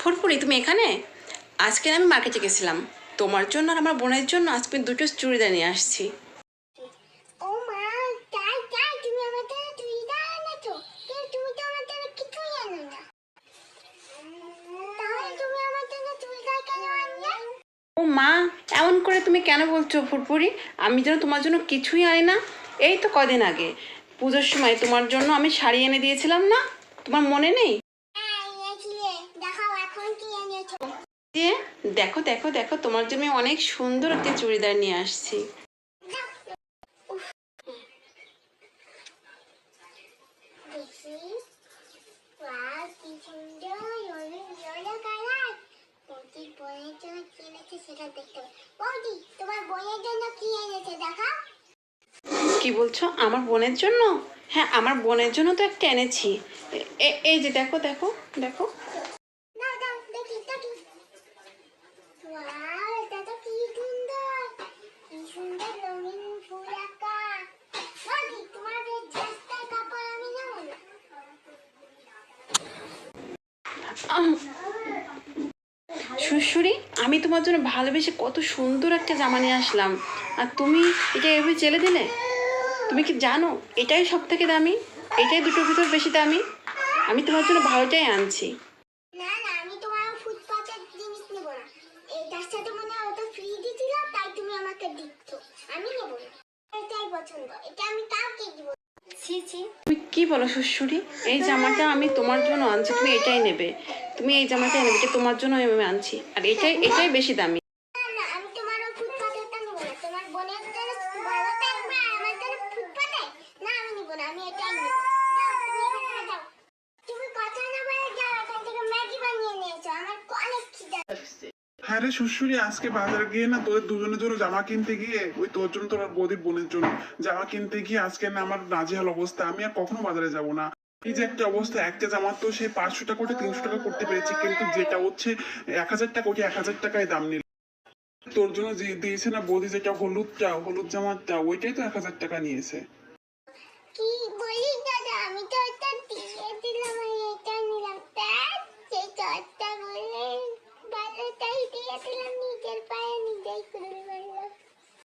ফুরফুরি, তুমি এখানে? আজকে আমি মার্কেটে গেছিলাম, তোমার জন্য আর আমার বোনের জন্য আজকে দুটো চুড়িদার নিয়ে আসছি। ও মা, তাই তাই তুমি আমার জন্য চুড়িদার এনেছো? কিন্তু তুমি তো আমার জন্য কিছুই আনো না। তাহলে তুমি আমার জন্য চুড়িদার কেন আনলে? ও মা, এমন করে তুমি কেন বলছো ফুরফুরি? আমি যেন তোমার জন্য কিছুই আনি না? এই তো কদিন আগে পুজোর সময় তোমার জন্য আমি শাড়ি এনে দিয়েছিলাম না? তোমার মনে নেই? হ্যাঁ, এনেছিলে। দেখাও এখন কি এনেছো। যে দেখো দেখো দেখো, তোমার জন্য আমি অনেক সুন্দর একটা চুড়িদার নিয়ে আসছি। দেখি, ওয়াও, কি সুন্দর ইয়েলো কালার। বৌদি বোনের জন্য কি এনেছে সেটা দেখতে হবে। বৌদি, তোমার বোনের জন্য কি এনেছে দেখাও। কি বলছো? আমার বোনের জন্য? হ্যাঁ, আমার বোনের জন্য তো একটা এনেছি। এই যে দেখো দেখো দেখো। দাও দাও, দেখি দেখি। ওয়াও, এটা তো কি সুন্দর। কি সুন্দর রঙিন ফুল আঁকা। বৌদি, তোমার এই ড্রেসটার কাপড় আমি নেবো না। শ্বশুরি, আমি তোমার জন্য ভালোবেসে কত সুন্দর একটা জামা নিয়ে আসলাম, আর তুমি এটা এভাবে চেলে দিলে? তুমি কি জানো এটাই সব থেকে দামি? এটাই দুটোর ভিতর বেশি দামি। আমি তোমার জন্য ভালোটাই আনছি। না না, আমি তোমার ফুটপাতের জিনিস নেব না। এটার সাথে মনে হয় ওটা ফ্রি দিছিল, তাই তুমি আমাকে দিচ্ছ। আমি নেব না। এটাই পছন্দ, এটা আমি কাউকে দিব না। ছি ছি। তুমি কি বলো শ্বশুরি? এই জামাটা আমি তোমার জন্য আনছি, তুমি এটাই নেবে। তুমি এই জামাটাই নেবে, এটা তোমার জন্য আমি আনছি, আর এটাই এটাই বেশি দামি। না না, আমি তোমার ওই ফুটপাতেরটা নেব না। তোমার বোনের জন্য ভালো থাকবে, আর আমার জন্য ফুটপাতে। না, আমি নেব না, আমি এটাই নেব। যাও, তুমি এখান থেকে যাও। তুমি কথা না বলে যাও, এখান থেকে ম্যাগি বানিয়ে নিয়ে এসো। আমার অনেক খিদে। হ্যাঁ রে শ্বশুরি, আজকে বাজারে গিয়ে না তোদের দুজনের জন্য জামা কিনতে গিয়ে, ওই তোর জন্য তোর বৌদির বোনের জন্য জামা কিনতে গিয়ে আজকে না আমার নাজেহাল অবস্থা। আমি আর কখনো বাজারে যাব না। এই যে একটা অবস্থা, একটা জামা তো সে 500 টাকা করে 300 টাকা করতে পেরেছি, কিন্তু যেটা হচ্ছে 1000 টাকা, ওকে 1000 টাকায় দাম নিল। তোর জন্য যে দিয়েছে না বৌদি, যেটা হলুদ জামাটা, ওইটাই তো 1000 টাকা নিয়েছে। কি বলি?